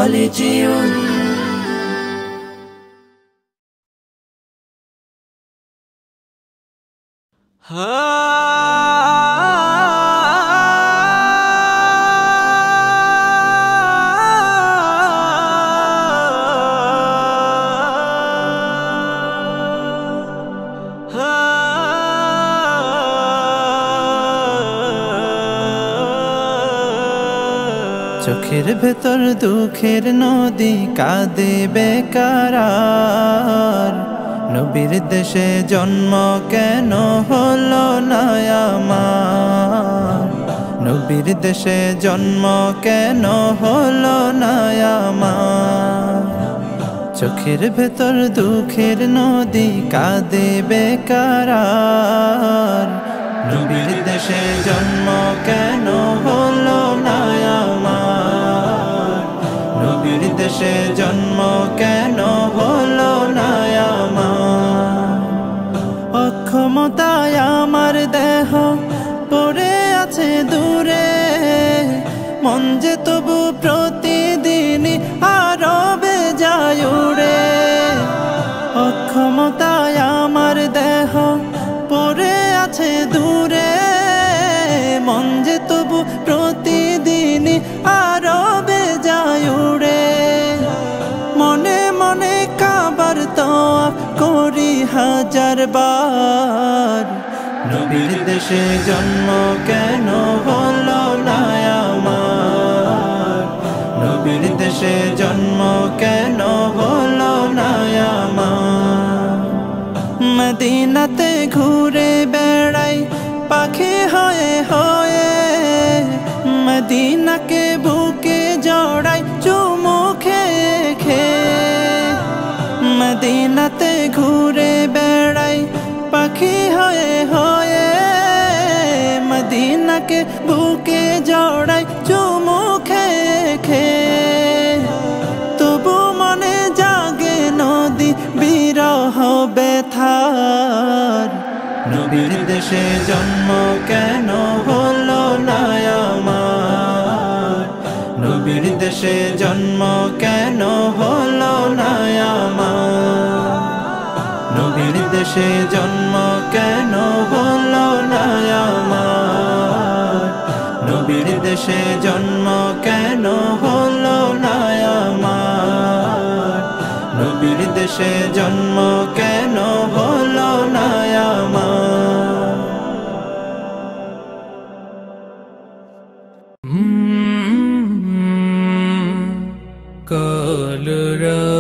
কলেজিয়ম। চোখের ভেতর দুঃখের নদী কাঁদে বেকারার, নবীর দেশে জন্ম কেন হলো না আমার, নবীর দেশে জন্ম কেন হলো না আমার। চোখের ভেতর দুঃখের নদী কাঁদে বেকারার, নবীর দেশে জন্ম কেন হলো না আমার, নবীর দেশে জন্ম কেন হলো না আমার। অক্ষমতায় আমার দেহ পড়ে আছে দূরে, মন যে তবু প্রতিদিনই আরো বেজায় উড়ে। অক্ষমতায় আমার দেহ পড়ে আছে দূরে, মন যে তবু প্রতিদিনই আরো বেজায় উড়ে। মনে মনে কাবার তওয়াফ করি হাজার বার, নবীর দেশে জন্ম কেন হলো না আমার, নবীর দেশে জন্ম কেন হলো না আমার। মদিনাতে ঘুরে বেড়াই পাখি হয়ে হয়ে, মদিনাকে বুকে জড়াই চুমু খেয়ে খেয়ে। মদিনাতে ঘুরে বেড়াই পাখি হয়ে হয়ে, মদিনাকে বুকে জড়াই চুমু খেয়ে খেয়ে। তবু মনে জাগে নদী বিরহ ব্যথার, নবীর দেশে জন্ম কেন হলো না আমার, নবীর দেশে জন্ম কেন হলো না আমার, নবীর দেশে জন্ম কেন হলো না আমার, নবীর দেশে জন্ম কেন হলো না আমার, নবীর দেশে জন্ম কেন হলো না আমার। কলরা